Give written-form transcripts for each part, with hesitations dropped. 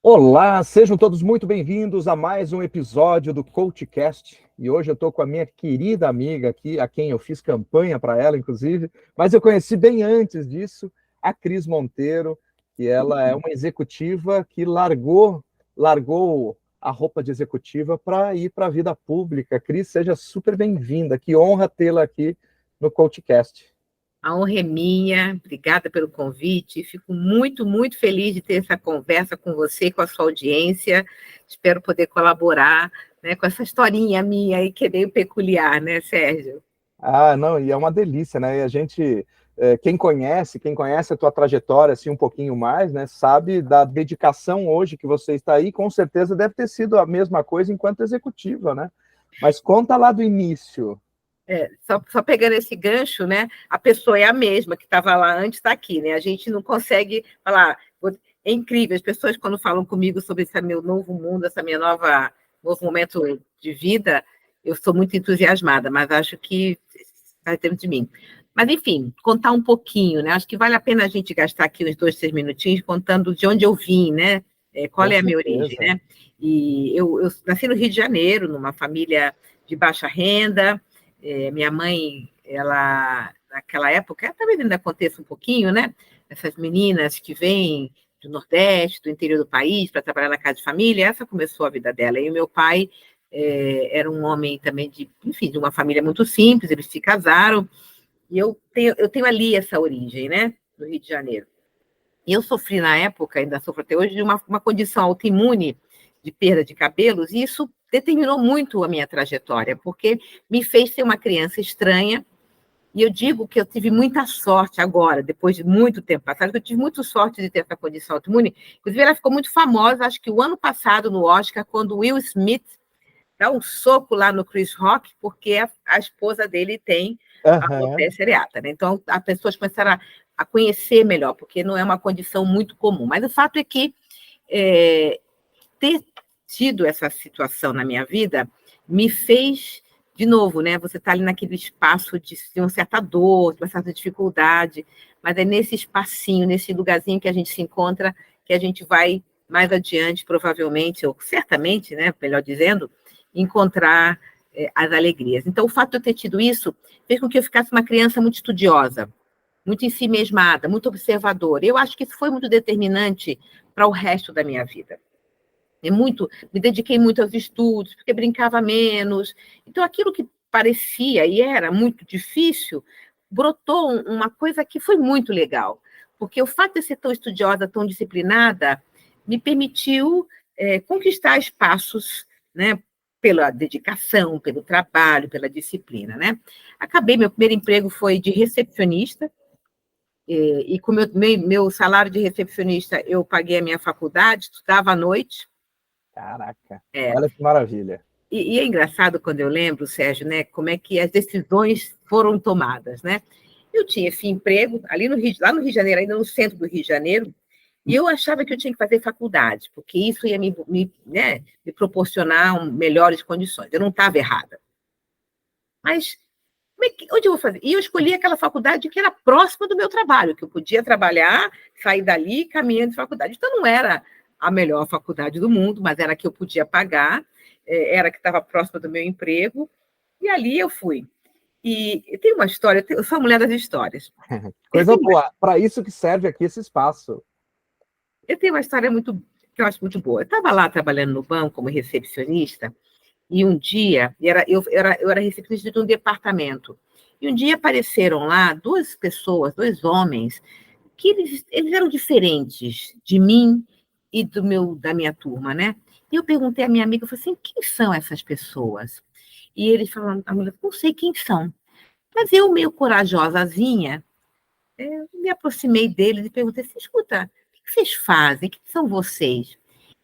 Olá, sejam todos muito bem-vindos a mais um episódio do CoachCast. E hoje eu estou com a minha querida amiga aqui, a quem eu fiz campanha para ela, inclusive, mas eu conheci bem antes disso, a Cris Monteiro, que ela é uma executiva que largou a roupa de executiva para ir para a vida pública. Cris, seja super bem-vinda. Que honra tê-la aqui no CoachCast. A honra é minha, obrigada pelo convite. Fico muito, muito feliz de ter essa conversa com você, com a sua audiência. Espero poder colaborar, né, com essa historinha minha aí, que é meio peculiar, né, Sérgio? Ah, não, e é uma delícia, né? E a gente, quem conhece a tua trajetória assim um pouquinho mais, né, sabe da dedicação hoje que você está aí, com certeza deve ter sido a mesma coisa enquanto executiva, né? Mas conta lá do início. Só pegando esse gancho, né? A pessoa é a mesma que estava lá antes, está aqui, né? A gente não consegue falar. É incrível, as pessoas, quando falam comigo sobre esse meu novo mundo, essa minha novo momento de vida, eu sou muito entusiasmada, mas acho que vai dentro de mim. Mas, enfim, contar um pouquinho, né? Acho que vale a pena a gente gastar aqui uns 2, 3 minutinhos contando de onde eu vim, né? Qual Com é a minha origem, certeza. né? E eu nasci no Rio de Janeiro, numa família de baixa renda. Minha mãe, ela, naquela época, talvez ainda aconteça um pouquinho, né? Essas meninas que vêm do Nordeste, do interior do país, para trabalhar na casa de família, essa começou a vida dela. E o meu pai era um homem também enfim, de uma família muito simples, eles se casaram, e eu tenho ali essa origem, né? No Rio de Janeiro. E eu sofri na época, ainda sofro até hoje, de uma condição autoimune de perda de cabelos, e isso determinou muito a minha trajetória, porque me fez ser uma criança estranha, e eu digo que eu tive muita sorte agora, depois de muito tempo passado, que eu tive muita sorte de ter essa condição autoimune. Inclusive, ela ficou muito famosa, acho que o ano passado, no Oscar, quando o Will Smith dá um soco lá no Chris Rock, porque a esposa dele tem Aham. alopecia areata, né? Então, as pessoas começaram a conhecer melhor, porque não é uma condição muito comum. Mas o fato é que ter tido essa situação na minha vida me fez, de novo, né? Você está ali naquele espaço de uma certa dor, de uma certa dificuldade, mas é nesse espacinho, nesse lugarzinho que a gente se encontra, que a gente vai mais adiante, provavelmente, ou certamente, né? Melhor dizendo, encontrar as alegrias. Então, o fato de eu ter tido isso fez com que eu ficasse uma criança muito estudiosa, muito em si mesmada, muito observadora. Eu acho que isso foi muito determinante para o resto da minha vida. Me dediquei muito aos estudos, porque brincava menos. Então, aquilo que parecia e era muito difícil, brotou uma coisa que foi muito legal. Porque o fato de ser tão estudiosa, tão disciplinada, me permitiu conquistar espaços, né, pela dedicação, pelo trabalho, pela disciplina, né? Meu primeiro emprego foi de recepcionista, e com meu salário de recepcionista, eu paguei a minha faculdade, estudava à noite. Caraca, É, olha que maravilha. e é engraçado quando eu lembro, Sérgio, né, como é que as decisões foram tomadas, né? Eu tinha esse emprego ali lá no Rio de Janeiro, ainda no centro do Rio de Janeiro, e eu achava que eu tinha que fazer faculdade, porque isso ia né, me proporcionar melhores condições. Eu não estava errada. Mas onde eu vou fazer? E eu escolhi aquela faculdade que era próxima do meu trabalho, que eu podia trabalhar, sair dali caminhando de faculdade. Então, não era a melhor faculdade do mundo, mas era a que eu podia pagar, era a que estava próxima do meu emprego, e ali eu fui. E tem uma história, eu sou a mulher das histórias. Coisa boa, para isso que serve aqui esse espaço. Eu tenho uma história que eu acho muito boa. Eu estava lá trabalhando no banco como recepcionista, e um dia, eu era recepcionista de um departamento, e um dia apareceram lá duas pessoas, dois homens, que eles eram diferentes de mim e da minha turma, né? E eu perguntei à minha amiga, eu falei assim, quem são essas pessoas? E eles falaram, a mulher, não sei quem são. Mas eu, meio corajosazinha, me aproximei deles e perguntei assim, escuta, o que vocês fazem? Quem são vocês?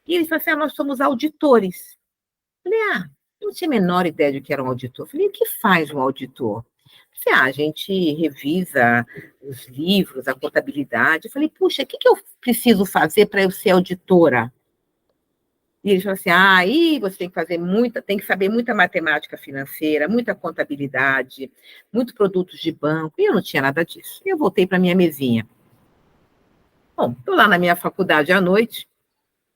E eles falaram assim, nós somos auditores. Eu falei, eu não tinha a menor ideia de que era um auditor. Eu falei, o que faz um auditor? A gente revisa os livros, a contabilidade. Eu falei, puxa, o que eu preciso fazer para eu ser auditora? E eles falaram assim, aí você tem que saber muita matemática financeira, muita contabilidade, muitos produtos de banco. E eu não tinha nada disso. E eu voltei para minha mesinha. Bom, estou lá na minha faculdade à noite,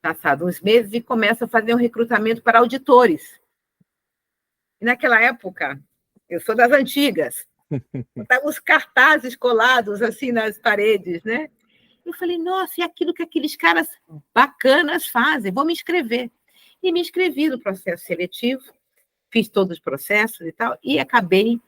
Passados uns meses, e começo a fazer um recrutamento para auditores. E naquela época, eu sou das antigas, estavam os cartazes colados assim nas paredes, né? Eu falei, nossa, é aquilo que aqueles caras bacanas fazem, vou me inscrever. E me inscrevi no processo seletivo, fiz todos os processos e tal, e acabei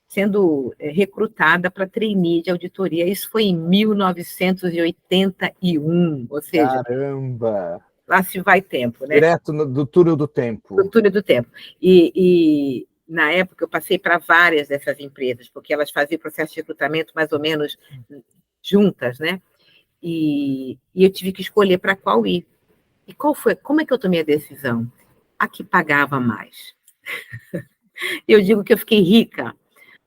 sendo recrutada para trainee de auditoria. Isso foi em 1981, ou seja... Caramba! Lá se vai tempo, né? Direto do túnel do tempo. Do túnel do tempo. E na época eu passei para várias dessas empresas, porque elas faziam processo de recrutamento mais ou menos juntas, né? E eu tive que escolher para qual ir. E como é que eu tomei a decisão? A que pagava mais. Eu digo que eu fiquei rica,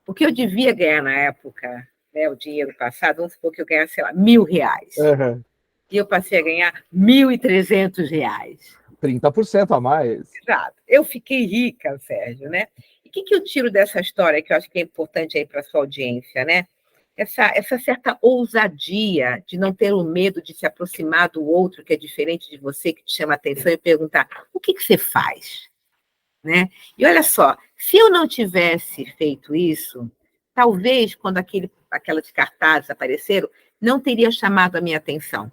porque eu devia ganhar na época, né, o dinheiro passado, vamos supor que eu ganhasse, sei lá, R$1.000. Uhum. E eu passei a ganhar R$1.300. 30% a mais. Exato. Eu fiquei rica, Sérgio, né? E o que eu tiro dessa história, que eu acho que é importante aí para a sua audiência, né? Essa certa ousadia de não ter o medo de se aproximar do outro que é diferente de você, que te chama a atenção, e perguntar, o que você faz? Né? E olha só, se eu não tivesse feito isso, talvez, quando aquelas cartazes apareceram, não teria chamado a minha atenção.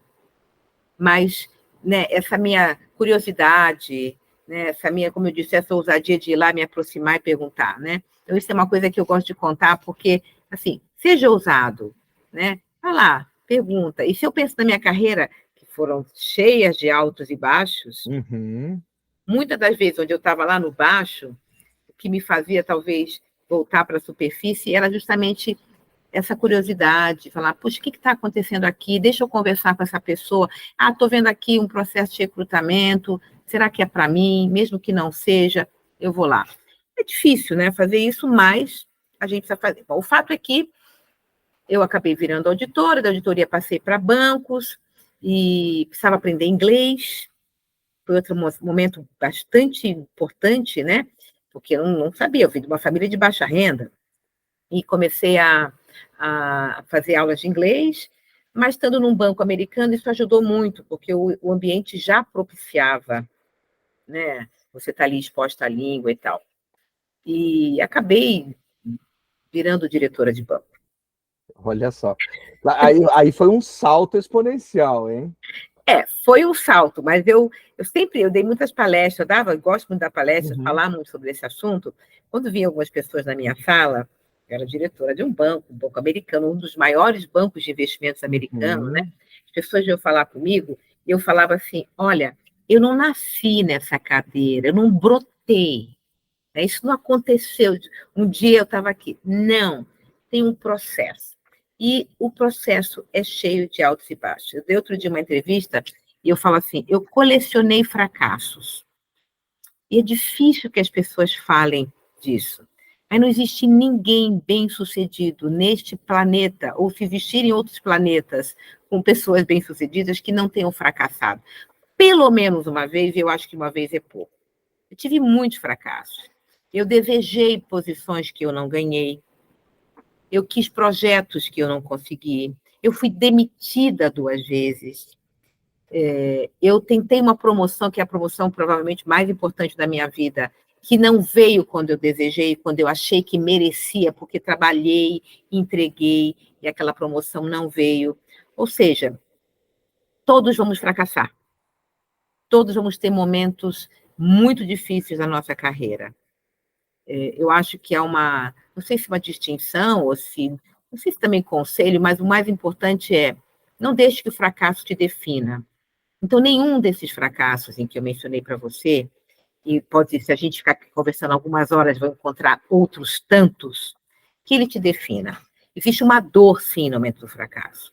Mas, né, essa minha curiosidade, né, essa minha, como eu disse, essa ousadia de ir lá me aproximar e perguntar, né? Então, isso é uma coisa que eu gosto de contar, porque, assim, seja ousado, né? Vai lá, pergunta. E se eu penso na minha carreira, que foram cheias de altos e baixos, muitas das vezes onde eu estava lá no baixo, o que me fazia, talvez, voltar para a superfície era justamente essa curiosidade, falar, puxa, o que está acontecendo aqui? Deixa eu conversar com essa pessoa. Ah, estou vendo aqui um processo de recrutamento, será que é para mim? Mesmo que não seja, eu vou lá. É difícil, né, fazer isso, mas a gente precisa fazer. Bom, o fato é que eu acabei virando auditora, da auditoria passei para bancos, e precisava aprender inglês, foi outro momento bastante importante, né, porque eu não sabia, eu vim de uma família de baixa renda, e comecei a fazer aulas de inglês, mas estando num banco americano, isso ajudou muito, porque o ambiente já propiciava, né, você está ali exposta à língua e tal. E acabei virando diretora de banco. Olha só. Aí foi um salto exponencial, hein? Foi um salto, mas eu dei muitas palestras, gosto muito da palestra, falar muito sobre esse assunto. Quando vinha algumas pessoas na minha sala, eu era diretora de um banco americano, um dos maiores bancos de investimentos americanos, né? As pessoas vinham falar comigo e eu falava assim, olha, eu não nasci nessa cadeira, eu não brotei, né? Isso não aconteceu. Um dia eu estava aqui. Não, tem um processo. E o processo é cheio de altos e baixos. Eu dei outro dia uma entrevista e eu falo assim, eu colecionei fracassos. E é difícil que as pessoas falem disso. Mas não existe ninguém bem-sucedido neste planeta, ou se existirem outros planetas com pessoas bem-sucedidas que não tenham fracassado. Pelo menos uma vez, eu acho que uma vez é pouco. Eu tive muitos fracassos. Eu desejei posições que eu não ganhei. Eu quis projetos que eu não consegui. Eu fui demitida 2 vezes. Eu tentei uma promoção, que é a promoção provavelmente mais importante da minha vida, que não veio quando eu desejei, quando eu achei que merecia, porque trabalhei, entreguei, e aquela promoção não veio. Ou seja, todos vamos fracassar. Todos vamos ter momentos muito difíceis na nossa carreira. Eu acho que há não sei se uma distinção, ou não sei se também conselho, mas o mais importante é, não deixe que o fracasso te defina. Então, nenhum desses fracassos em que eu mencionei para você, e pode, se a gente ficar conversando algumas horas, vai encontrar outros tantos, que ele te defina. Existe uma dor, sim, no momento do fracasso.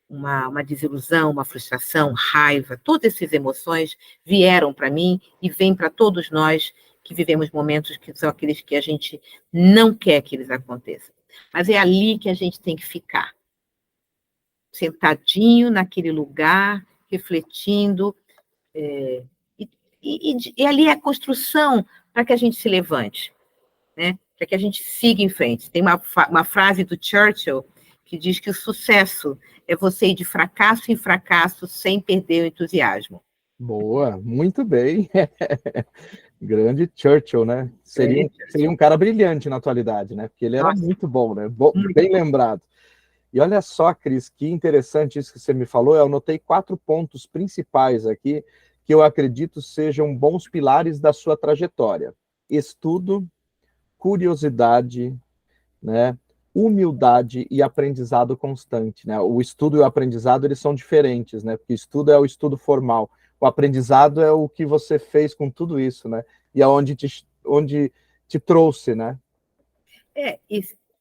Uma desilusão, uma frustração, raiva, todas essas emoções vieram para mim e vêm para todos nós que vivemos momentos que são aqueles que a gente não quer que eles aconteçam. Mas é ali que a gente tem que ficar. Sentadinho naquele lugar, refletindo, e ali é a construção para que a gente se levante, né? Para que a gente siga em frente. Tem uma frase do Churchill que diz que o sucesso é você ir de fracasso em fracasso sem perder o entusiasmo. Boa, muito bem. Grande Churchill, né? Seria um cara brilhante na atualidade, né? Porque ele era Nossa, muito bom, né? muito Bem lembrado. E olha só, Cris, que interessante isso que você me falou. Eu anotei 4 pontos principais aqui que eu acredito sejam bons pilares da sua trajetória: estudo, curiosidade, né? Humildade e aprendizado constante, né? O estudo e o aprendizado, eles são diferentes, né? Porque estudo é o estudo formal, o aprendizado é o que você fez com tudo isso, né? E onde te trouxe, né?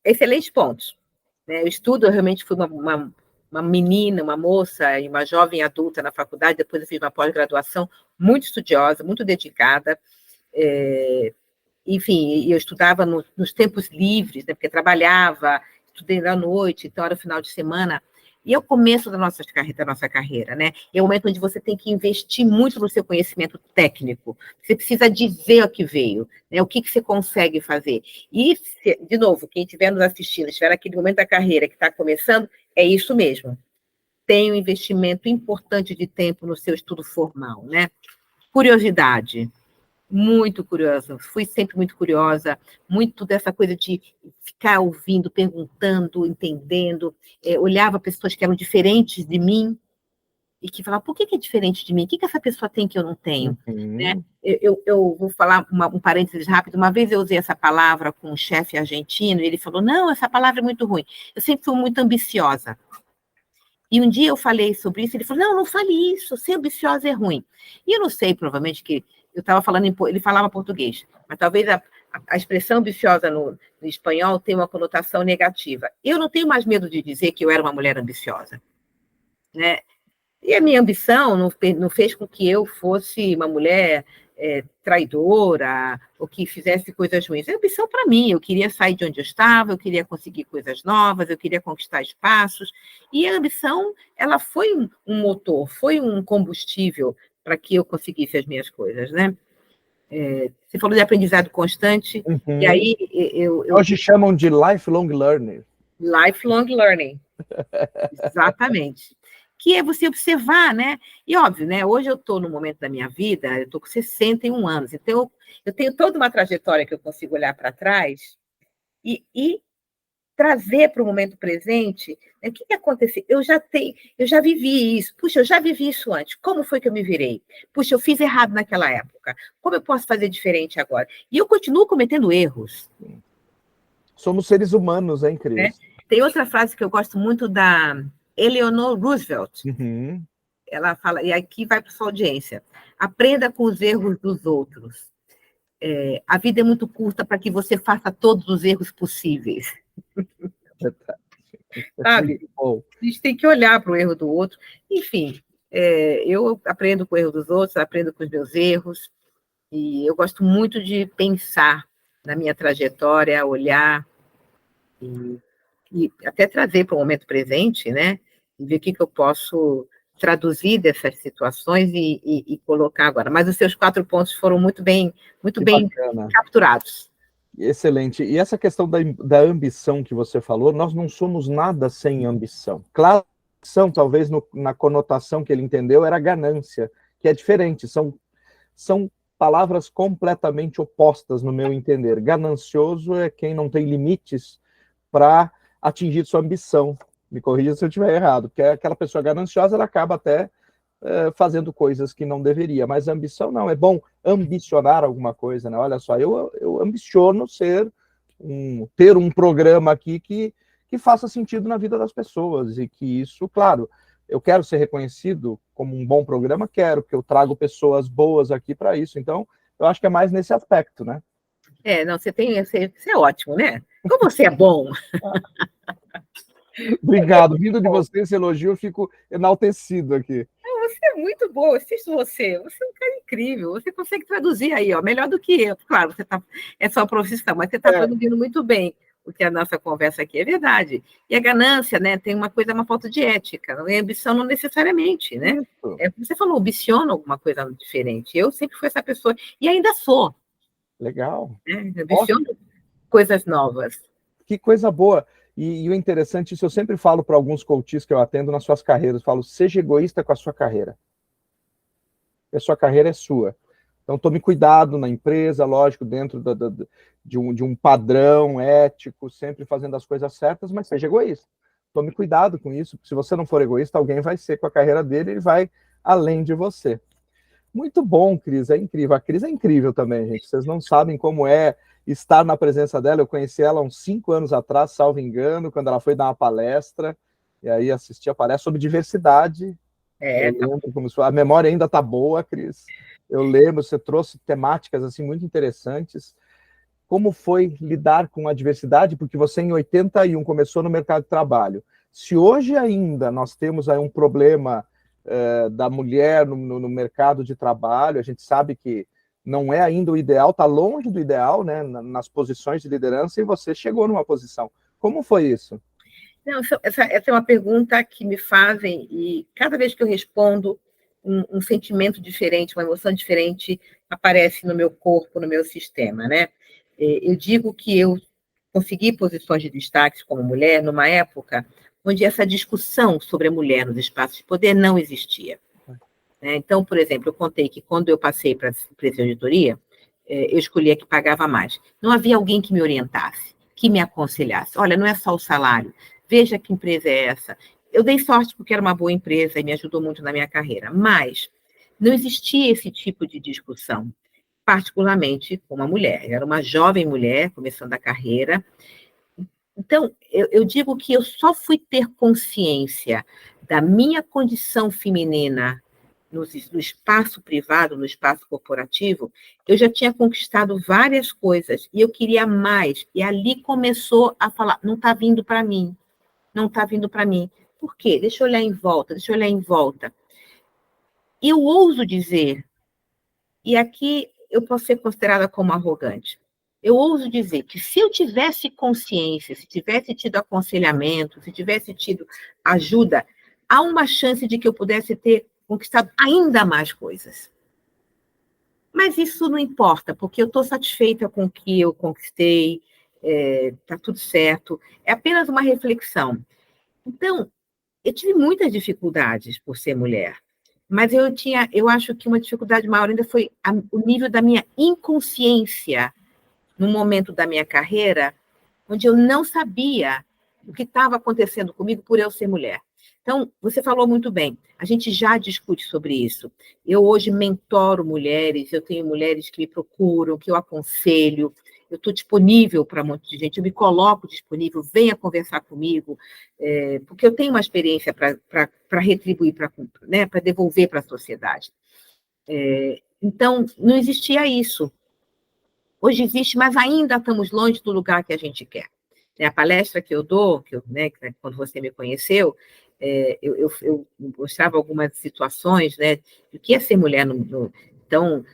Excelentes pontos. Né? Eu estudo, eu realmente fui uma menina, uma moça e uma jovem adulta na faculdade, depois eu fiz uma pós-graduação muito estudiosa, muito dedicada, enfim, eu estudava nos tempos livres, né, porque trabalhava, estudei à noite, então era o final de semana, e é o começo da nossa carreira, né? É o momento onde você tem que investir muito no seu conhecimento técnico. Você precisa dizer o que veio, né? O que você consegue fazer. E, de novo, quem estiver nos assistindo, estiver naquele momento da carreira que está começando, é isso mesmo. Tem um investimento importante de tempo no seu estudo formal, né? Curiosidade. Muito curiosa, fui sempre muito curiosa, muito dessa coisa de ficar ouvindo, perguntando, entendendo, olhava pessoas que eram diferentes de mim e que falavam, por que é diferente de mim? O que essa pessoa tem que eu não tenho? Né? Uhum. Eu vou falar um parênteses rápido, uma vez eu usei essa palavra com um chefe argentino e ele falou, não, essa palavra é muito ruim. Eu sempre fui muito ambiciosa. E um dia eu falei sobre isso, ele falou, não, não fale isso, ser ambiciosa é ruim. E eu não sei, provavelmente, que eu estava falando, ele falava português, mas talvez a expressão ambiciosa no espanhol tenha uma conotação negativa. Eu não tenho mais medo de dizer que eu era uma mulher ambiciosa, né? E a minha ambição não fez com que eu fosse uma mulher traidora ou que fizesse coisas ruins. É ambição para mim. Eu queria sair de onde eu estava, eu queria conseguir coisas novas, eu queria conquistar espaços. E a ambição, ela foi um motor, foi um combustível para que eu conseguisse as minhas coisas, né? Você falou de aprendizado constante, e Uhum. aí Hoje chamam de lifelong learner. lifelong learning. Exatamente. Que é você observar, né? E óbvio, né? Hoje eu estou no momento da minha vida, eu estou com 61 anos, então eu tenho toda uma trajetória que eu consigo olhar para trás e trazer para o momento presente, né, o que aconteceu? Eu já vivi isso. Puxa, eu já vivi isso antes. Como foi que eu me virei? Puxa, eu fiz errado naquela época. Como eu posso fazer diferente agora? E eu continuo cometendo erros. Somos seres humanos, hein, Né? Cris? Tem outra frase que eu gosto muito da Eleanor Roosevelt. Uhum. Ela fala, e aqui vai para sua audiência: aprenda com os erros dos outros. A vida é muito curta para que você faça todos os erros possíveis. Sabe? Muito bom. A gente tem que olhar para o erro do outro. Enfim, eu aprendo com o erro dos outros, aprendo com os meus erros, e eu gosto muito de pensar na minha trajetória, olhar e até trazer para o momento presente, né? E ver o que eu posso traduzir dessas situações e colocar agora. Mas os seus 4 pontos foram muito Que bem bacana. capturados. Excelente. E essa questão da ambição que você falou, nós não somos nada sem ambição. Claro, ambição, talvez na conotação que ele entendeu, era ganância, que é diferente, são palavras completamente opostas no meu entender. Ganancioso é quem não tem limites para atingir sua ambição. Me corrija se eu estiver errado, porque aquela pessoa gananciosa, ela acaba até fazendo coisas que não deveria, mas a ambição não, é bom ambicionar alguma coisa, né? Olha só, eu ambiciono ter um programa aqui que faça sentido na vida das pessoas, e que isso, claro, eu quero ser reconhecido como um bom programa, quero, porque eu trago pessoas boas aqui para isso, então eu acho que é mais nesse aspecto, né? Não, você é ótimo, né? Como você é bom. Obrigado, vindo de você esse elogio, eu fico enaltecido aqui. Você é muito bom, eu assisto você. Você é um cara incrível. Você consegue traduzir aí, ó, melhor do que eu. Claro, é sua profissão, mas você está traduzindo muito bem o que a nossa conversa aqui é verdade. E a ganância, né, tem uma falta de ética. A ambição não necessariamente, né? Você falou, ambiciono alguma coisa diferente. Eu sempre fui essa pessoa, e ainda sou. Legal. Né? Ambiciono coisas novas. Que coisa boa. E o interessante, isso eu sempre falo para alguns coaches que eu atendo nas suas carreiras, falo, seja egoísta com a sua carreira. e a sua carreira é sua. Então, tome cuidado na empresa, lógico, dentro de um padrão ético, sempre fazendo as coisas certas, mas seja egoísta. Tome cuidado com isso, porque se você não for egoísta, alguém vai ser com a carreira dele e vai além de você. Muito bom, Cris, é incrível. A Cris é incrível também, gente. Vocês não sabem como é estar na presença dela. Eu conheci ela uns 5 anos atrás, salvo engano, quando ela foi dar uma palestra, e aí assisti a palestra sobre diversidade. Eu lembro como a memória ainda está boa, Cris. Eu lembro, você trouxe temáticas assim muito interessantes. Como foi lidar com a diversidade? Porque você, em 81, começou no mercado de trabalho. Se hoje ainda nós temos aí um problema da mulher no mercado de trabalho, a gente sabe que não é ainda o ideal, está longe do ideal, né, nas posições de liderança, e você chegou numa posição. Como foi isso? Não, essa é uma pergunta que me fazem, e cada vez que eu respondo, um sentimento diferente, uma emoção diferente aparece no meu corpo, no meu sistema, né? Eu digo que eu consegui posições de destaque como mulher numa época onde essa discussão sobre a mulher nos espaços de poder não existia. Então, por exemplo, eu contei que quando eu passei para a empresa de auditoria, eu escolhi a que pagava mais. Não havia alguém que me orientasse, que me aconselhasse. Olha, não é só o salário, veja que empresa é essa. Eu dei sorte porque era uma boa empresa e me ajudou muito na minha carreira, mas não existia esse tipo de discussão, particularmente com uma mulher. Eu era uma jovem mulher, começando a carreira. Então, eu digo que eu só fui ter consciência da minha condição feminina no espaço privado, no espaço corporativo, eu já tinha conquistado várias coisas e eu queria mais. E ali começou a falar, não está vindo para mim, não está vindo para mim. Por quê? Deixa eu olhar em volta, deixa eu olhar em volta. E eu ouso dizer, e aqui eu posso ser considerada como arrogante, eu ouso dizer que se eu tivesse consciência, se tivesse tido aconselhamento, se tivesse tido ajuda, há uma chance de que eu pudesse ter conquistado ainda mais coisas. Mas isso não importa, porque eu estou satisfeita com o que eu conquistei, está tudo certo, é apenas uma reflexão. Então, eu tive muitas dificuldades por ser mulher, mas eu acho que uma dificuldade maior ainda foi o nível da minha inconsciência num momento da minha carreira, onde eu não sabia o que estava acontecendo comigo por eu ser mulher. Então, você falou muito bem, a gente já discute sobre isso. Eu hoje mentoro mulheres, eu tenho mulheres que me procuram, que eu aconselho, eu estou disponível para um monte de gente, eu me coloco disponível, venha conversar comigo, porque eu tenho uma experiência para retribuir, para devolver para a sociedade. Então, não existia isso. Hoje existe, mas ainda estamos longe do lugar que a gente quer. A palestra que eu dou, quando você me conheceu, eu mostrava algumas situações, né, do que é ser mulher. Então,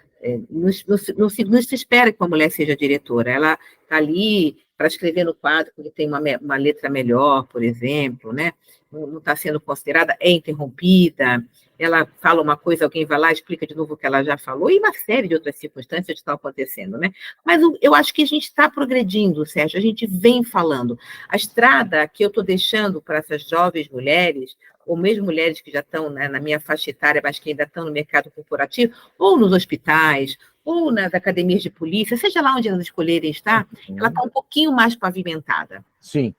não se espera que uma mulher seja diretora. Ela está ali para escrever no quadro, porque tem uma letra melhor, por exemplo, né? Não está sendo considerada, é interrompida, ela fala uma coisa, alguém vai lá, explica de novo o que ela já falou, e uma série de outras circunstâncias estão acontecendo, né? Mas eu acho que a gente está progredindo, Sérgio, a gente vem falando. A estrada que eu estou deixando para essas jovens mulheres, ou mesmo mulheres que já estão, né, na minha faixa etária, mas que ainda estão no mercado corporativo, ou nos hospitais, ou nas academias de polícia, seja lá onde elas escolherem estar, ela está um pouquinho mais pavimentada. Sim,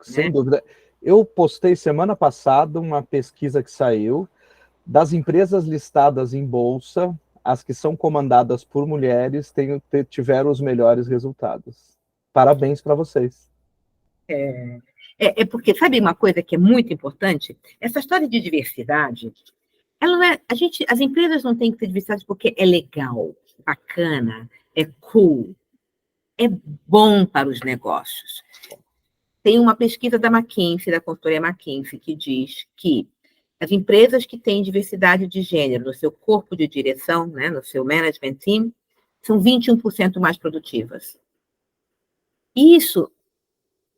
sem dúvida. Eu postei semana passada uma pesquisa que saiu das empresas listadas em bolsa, as que são comandadas por mulheres tiveram os melhores resultados. Parabéns para vocês. Porque, sabe uma coisa que é muito importante? Essa história de diversidade, ela não é, as empresas não têm que ter diversidade porque é legal, bacana, é cool, é bom para os negócios. Tem uma pesquisa da McKinsey, da consultoria McKinsey, que diz que as empresas que têm diversidade de gênero no seu corpo de direção, né, no seu management team, são 21% mais produtivas. Isso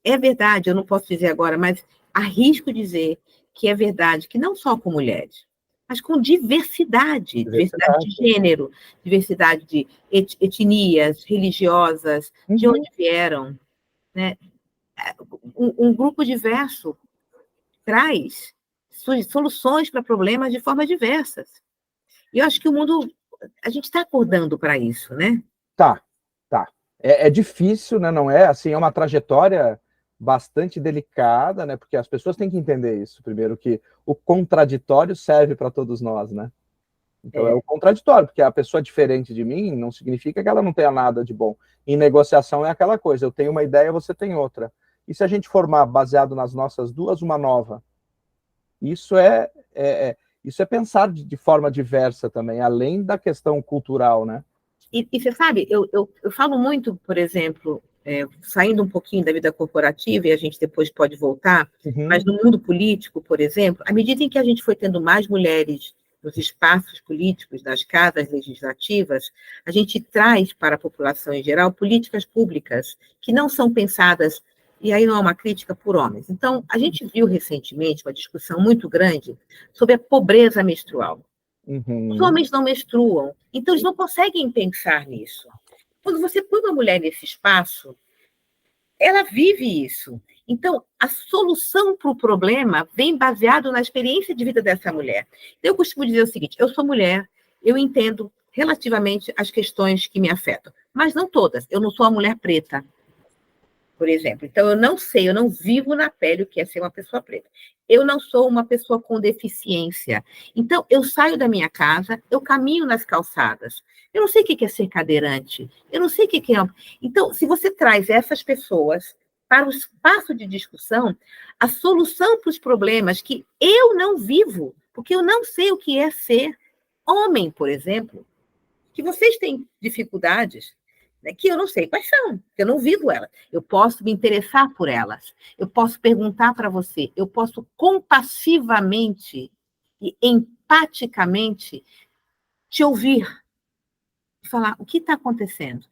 é verdade, eu não posso dizer agora, mas arrisco dizer que é verdade, que não só com mulheres, mas com diversidade de gênero, diversidade de etnias, religiosas, de onde vieram, né? Um grupo diverso traz soluções para problemas de formas diversas. E eu acho que o mundo, a gente está acordando para isso, né? Tá. É difícil, né? Não é assim, é uma trajetória bastante delicada, né? Porque as pessoas têm que entender isso. Primeiro, que o contraditório serve para todos nós, né? Então é o contraditório, porque a pessoa diferente de mim não significa que ela não tenha nada de bom. Em negociação é aquela coisa, eu tenho uma ideia, você tem outra. E se a gente formar baseado nas nossas duas, uma nova? Isso isso é pensar de forma diversa também, além da questão cultural, né? E você sabe, eu falo muito, por exemplo, saindo um pouquinho da vida corporativa, e a gente depois pode voltar, mas no mundo político, por exemplo, à medida em que a gente foi tendo mais mulheres nos espaços políticos, nas casas legislativas, a gente traz para a população em geral políticas públicas que não são pensadas, e aí não é uma crítica por homens. Então, a gente viu recentemente uma discussão muito grande sobre a pobreza menstrual. Os homens não menstruam, então eles não conseguem pensar nisso. Quando você põe uma mulher nesse espaço, ela vive isso. Então, a solução para o problema vem baseado na experiência de vida dessa mulher. Eu costumo dizer o seguinte, eu sou mulher, eu entendo relativamente as questões que me afetam, mas não todas. Eu não sou uma mulher preta, por exemplo. Então, eu não sei, eu não vivo na pele o que é ser uma pessoa preta. Eu não sou uma pessoa com deficiência. Então, eu saio da minha casa, eu caminho nas calçadas. Eu não sei o que é ser cadeirante. Eu não sei o que é... Então, se você traz essas pessoas para o espaço de discussão, a solução para os problemas que eu não vivo, porque eu não sei o que é ser homem, por exemplo, que vocês têm dificuldades, né, que eu não sei quais são, eu não vivo elas. Eu posso me interessar por elas, eu posso perguntar para você, eu posso compassivamente e empaticamente te ouvir e falar o que está acontecendo,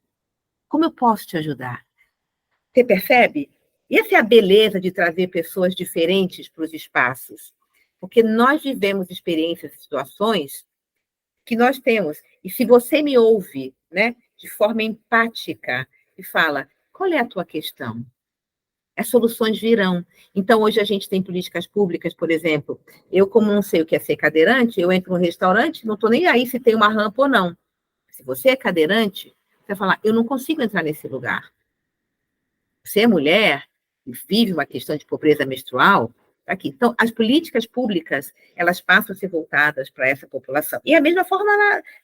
como eu posso te ajudar. Você percebe? E essa é a beleza de trazer pessoas diferentes para os espaços, porque nós vivemos experiências, situações que nós temos. E se você me ouve, né, de forma empática e fala, qual é a tua questão? As soluções virão. Então, hoje a gente tem políticas públicas, por exemplo, eu, como não sei o que é ser cadeirante, eu entro no restaurante, não estou nem aí se tem uma rampa ou não. Se você é cadeirante, você vai falar, eu não consigo entrar nesse lugar. Você é mulher e vive uma questão de pobreza menstrual, tá aqui. Então, as políticas públicas, elas passam a ser voltadas para essa população. E a mesma forma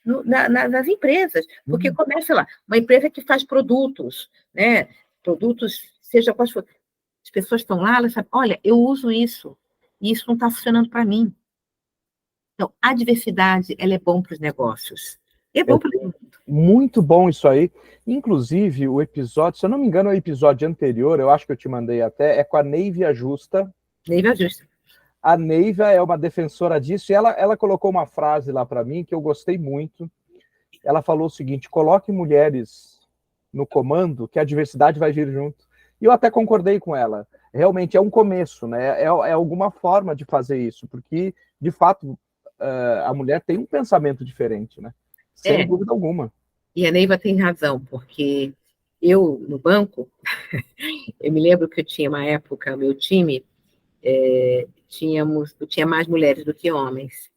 nas empresas, porque começa lá, uma empresa que faz produtos, né? Produtos, seja quais for. As pessoas estão lá, elas sabem, olha, eu uso isso, e isso não está funcionando para mim. Então, a diversidade, ela é bom para os negócios. É bom para o mundo. Muito bom isso aí. Inclusive, o episódio, se eu não me engano, é o episódio anterior, eu acho que eu te mandei até, é com a Neivia Justa. Neivia Justa. A Neivia é uma defensora disso, e ela colocou uma frase lá para mim que eu gostei muito. Ela falou o seguinte, coloque mulheres no comando, que a diversidade vai vir junto. E eu até concordei com ela. Realmente é um começo, né? É alguma forma de fazer isso, porque, de fato, a mulher tem um pensamento diferente, né? Sem dúvida alguma. E a Neiva tem razão, porque eu, no banco, eu me lembro que eu tinha uma época, meu time, eu tinha mais mulheres do que homens.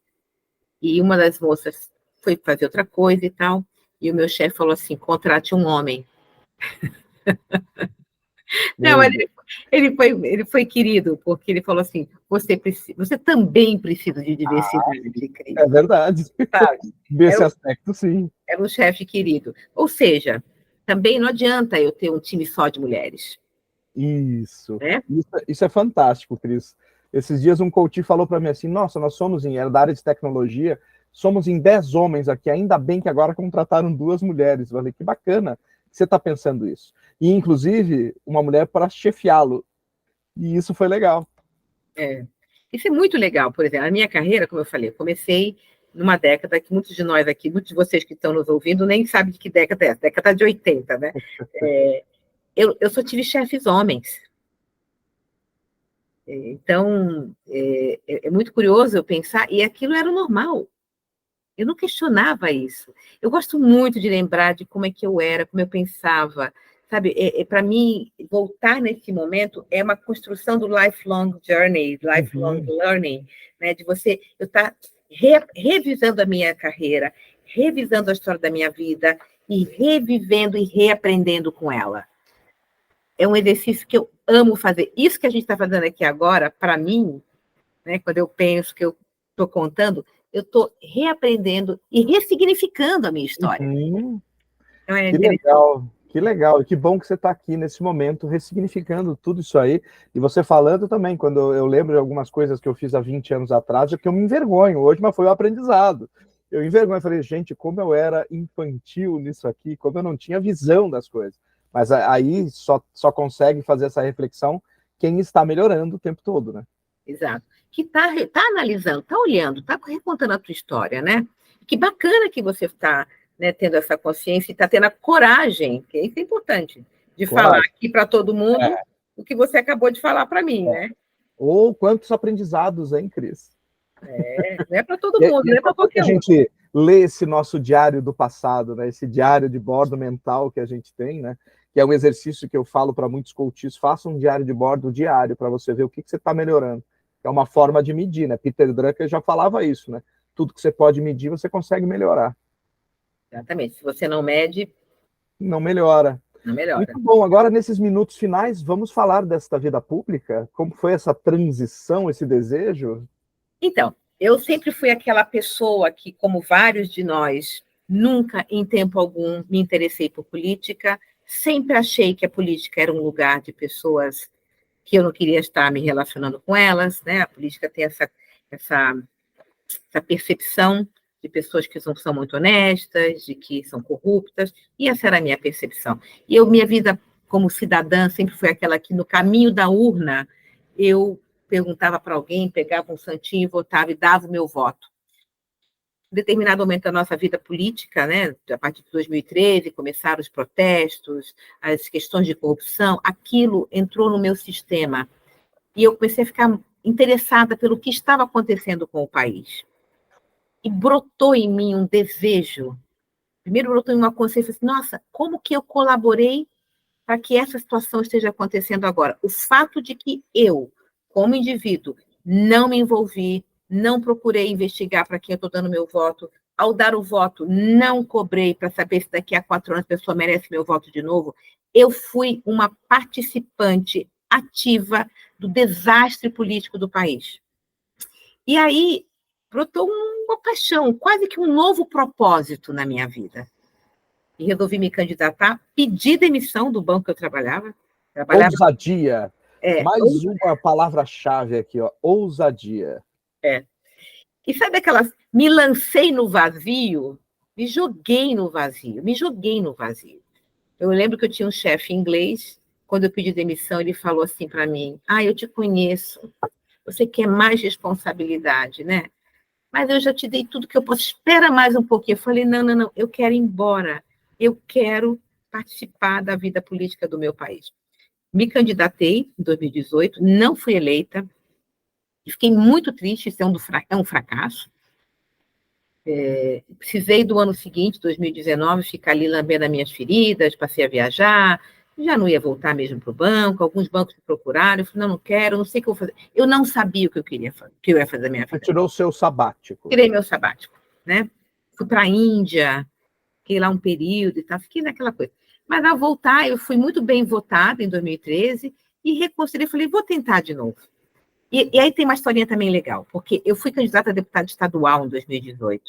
E uma das moças foi fazer outra coisa e tal, e o meu chefe falou assim, contrate um homem. Não, ele foi querido, porque ele falou assim, você também precisa de diversidade. É verdade. Sabe? Desse aspecto, sim. Era um chefe querido. Ou seja, também não adianta eu ter um time só de mulheres. Isso. Né? Isso é fantástico, Cris. Esses dias um coach falou para mim assim, nossa, nós somos era da área de tecnologia, somos em 10 homens aqui, ainda bem que agora contrataram 2 mulheres. Eu falei, que bacana que você está pensando isso. E, inclusive, uma mulher para chefiá-lo. E isso foi legal. Isso é muito legal, por exemplo, a minha carreira, como eu falei, eu comecei numa década que muitos de nós aqui, muitos de vocês que estão nos ouvindo, nem sabem de que década é essa, década de 80, né? Eu só tive chefes homens. Então, é muito curioso eu pensar, e aquilo era o normal. Eu não questionava isso. Eu gosto muito de lembrar de como é que eu era, como eu pensava. Sabe, para mim, voltar nesse momento é uma construção do lifelong journey, lifelong learning, né? De você, eu estar revisando a minha carreira, revisando a história da minha vida e revivendo e reaprendendo com ela. É um exercício que eu amo fazer. Isso que a gente está fazendo aqui agora, para mim, né, quando eu penso que eu estou contando, eu estou reaprendendo e ressignificando a minha história. Uhum. Então, é Que legal, que legal. E que bom que você está aqui nesse momento, ressignificando tudo isso aí. E você falando também, quando eu lembro de algumas coisas que eu fiz há 20 anos atrás, é que eu me envergonho hoje, mas foi um aprendizado. Eu me envergonho, eu falei, gente, como eu era infantil nisso aqui, como eu não tinha visão das coisas. Mas aí só consegue fazer essa reflexão quem está melhorando o tempo todo, né? Exato. Que está analisando, está olhando, está recontando a tua história, né? Que bacana que você está, né, tendo essa consciência e está tendo a coragem, que isso é importante, de falar aqui para todo mundo o que você acabou de falar para mim, né? Ou quantos aprendizados, hein, Cris? Não é para todo mundo, não é para qualquer um. A gente lê esse nosso diário do passado, né? Esse diário de bordo mental que a gente tem, né? Que é um exercício que eu falo para muitos coaches, faça um diário de bordo diário para você ver o que você está melhorando. É uma forma de medir, né? Peter Drucker já falava isso, né? Tudo que você pode medir, você consegue melhorar. Exatamente. Se você não mede, não melhora. Não melhora. Muito bom. Agora, nesses minutos finais, vamos falar desta vida pública? Como foi essa transição, esse desejo? Então, eu sempre fui aquela pessoa que, como vários de nós, nunca, em tempo algum, me interessei por política, sempre achei que a política era um lugar de pessoas que eu não queria estar me relacionando com elas, né? A política tem essa percepção de pessoas que não são muito honestas, de que são corruptas, e essa era a minha percepção. E minha vida como cidadã sempre foi aquela que, no caminho da urna, eu perguntava para alguém, pegava um santinho, votava e dava o meu voto. Em determinado momento da nossa vida política, né, a partir de 2013, começaram os protestos, as questões de corrupção, aquilo entrou no meu sistema. E eu comecei a ficar interessada pelo que estava acontecendo com o país. E brotou em mim um desejo. Primeiro brotou em uma consciência assim, nossa, como que eu colaborei para que essa situação esteja acontecendo agora? O fato de que eu, como indivíduo, não me envolvi, não procurei investigar para quem eu estou dando meu voto, ao dar o voto, não cobrei para saber se daqui a 4 anos a pessoa merece meu voto de novo, eu fui uma participante ativa do desastre político do país. E aí brotou uma paixão, quase que um novo propósito na minha vida. E resolvi me candidatar, pedi demissão do banco que eu trabalhava. Ousadia. Mais uma palavra-chave aqui, ó, ousadia. E sabe aquelas... Me lancei no vazio, me joguei no vazio. Eu lembro que eu tinha um chefe inglês, quando eu pedi demissão, ele falou assim para mim, eu te conheço, você quer mais responsabilidade, né? Mas eu já te dei tudo que eu posso, espera mais um pouquinho. Eu falei, não, eu quero ir embora, eu quero participar da vida política do meu país. Me candidatei em 2018, não fui eleita, e fiquei muito triste, isso é um fracasso. Precisei do ano seguinte, 2019, ficar ali lambendo as minhas feridas, passei a viajar, já não ia voltar mesmo para o banco, alguns bancos me procuraram, eu falei, não quero, não sei o que eu vou fazer. Eu não sabia o que eu queria fazer, o que eu ia fazer da minha vida. Você tirou o seu sabático. Tirei meu sabático, né? Fui para a Índia, fiquei lá um período e tal, fiquei naquela coisa. Mas ao voltar, eu fui muito bem votada em 2013 e reconsiderei, falei, vou tentar de novo. E aí tem uma historinha também legal, porque eu fui candidata a deputada estadual em 2018.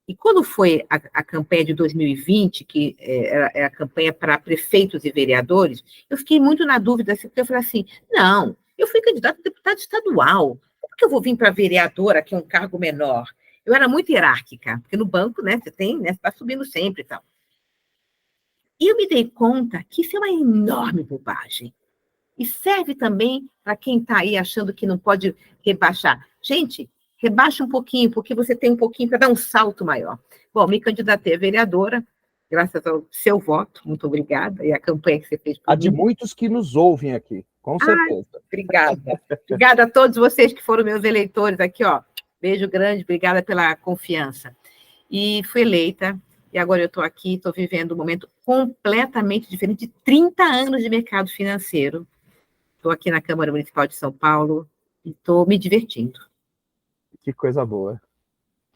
E quando foi a campanha de 2020, que é a campanha para prefeitos e vereadores, eu fiquei muito na dúvida, porque eu falei assim, não, eu fui candidata a deputada estadual, por que eu vou vir para vereadora, que é um cargo menor? Eu era muito hierárquica, porque no banco, né, você está subindo sempre e tal. E eu me dei conta que isso é uma enorme bobagem. E serve também para quem está aí achando que não pode rebaixar. Gente, rebaixa um pouquinho, porque você tem um pouquinho para dar um salto maior. Bom, me candidatei a vereadora, graças ao seu voto, muito obrigada, e a campanha que você fez por mim. De muitos que nos ouvem aqui, com certeza. Obrigada. Obrigada a todos vocês que foram meus eleitores aqui, ó. Beijo grande, obrigada pela confiança. E fui eleita, e agora eu estou aqui, estou vivendo um momento completamente diferente de 30 anos de mercado financeiro. Estou aqui na Câmara Municipal de São Paulo e estou me divertindo. Que coisa boa.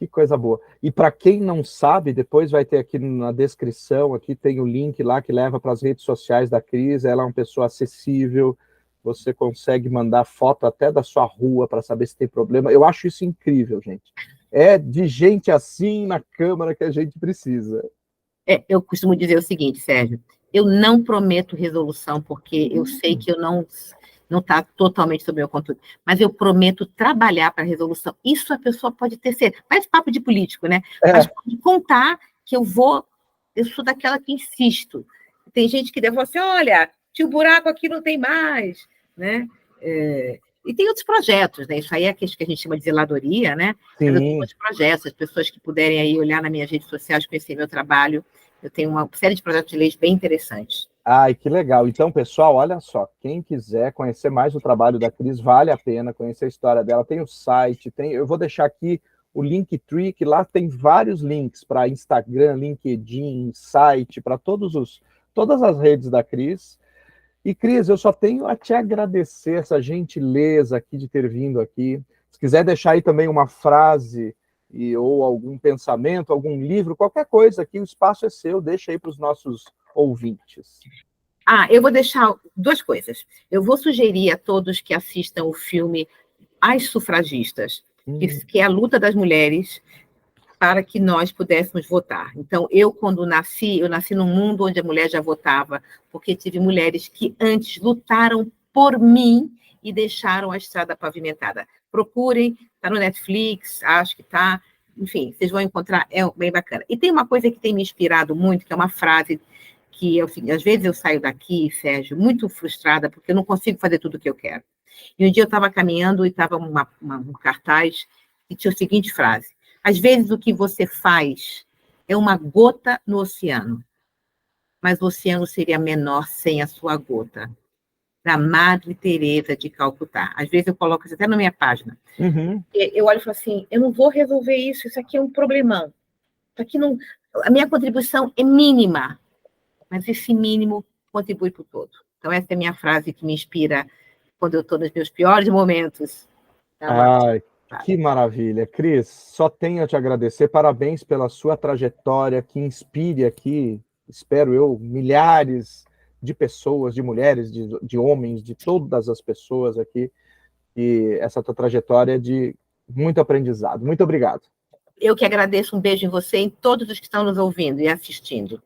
Que coisa boa. E para quem não sabe, depois vai ter aqui na descrição, aqui tem o link lá que leva para as redes sociais da Cris. Ela é uma pessoa acessível, você consegue mandar foto até da sua rua para saber se tem problema. Eu acho isso incrível, gente. É de gente assim na Câmara que a gente precisa. Eu costumo dizer o seguinte, Sérgio, eu não prometo resolução, porque eu sei que eu não está totalmente sob meu controle, mas eu prometo trabalhar para a resolução. Isso a pessoa pode ter certeza. Parece papo de político, né? Mas pode contar que eu sou daquela que insisto. Tem gente que deve falar assim, olha, tio buraco aqui não tem mais, né? E tem outros projetos, né? Isso aí é aquilo que a gente chama de zeladoria, né? Mas eu tenho outros projetos, as pessoas que puderem aí olhar nas minhas redes sociais, conhecer meu trabalho, eu tenho uma série de projetos de leis bem interessantes. Ai, que legal. Então, pessoal, olha só, quem quiser conhecer mais o trabalho da Cris, vale a pena conhecer a história dela. Tem o site, eu vou deixar aqui o Linktree, que lá tem vários links para Instagram, LinkedIn, site, para todas as redes da Cris. E, Cris, eu só tenho a te agradecer essa gentileza aqui de ter vindo aqui. Se quiser deixar aí também uma frase ou algum pensamento, algum livro, qualquer coisa aqui, o espaço é seu, deixa aí para os nossos ouvintes. Eu vou deixar duas coisas. Eu vou sugerir a todos que assistam o filme As Sufragistas, que é a luta das mulheres para que nós pudéssemos votar. Então, quando nasci, eu nasci num mundo onde a mulher já votava, porque tive mulheres que antes lutaram por mim e deixaram a estrada pavimentada. Procurem, está no Netflix, acho que está, enfim, vocês vão encontrar, é bem bacana. E tem uma coisa que tem me inspirado muito, que é uma frase que, às vezes eu saio daqui, Sérgio, muito frustrada, porque eu não consigo fazer tudo o que eu quero. E um dia eu estava caminhando e estava um cartaz e tinha a seguinte frase: às vezes o que você faz é uma gota no oceano, mas o oceano seria menor sem a sua gota. Da Madre Teresa de Calcutá. Às vezes eu coloco isso até na minha página. Eu olho e falo assim, eu não vou resolver isso aqui é um problemão. Isso aqui não... A minha contribuição é mínima, mas esse mínimo contribui para o todo. Então essa é a minha frase que me inspira quando eu estou nos meus piores momentos. Ai, que maravilha. Cris, só tenho a te agradecer. Parabéns pela sua trajetória, que inspire aqui, espero eu, milhares de pessoas, de mulheres, de homens, de todas as pessoas aqui. E essa tua trajetória é de muito aprendizado. Muito obrigado. Eu que agradeço, um beijo em você e em todos os que estão nos ouvindo e assistindo.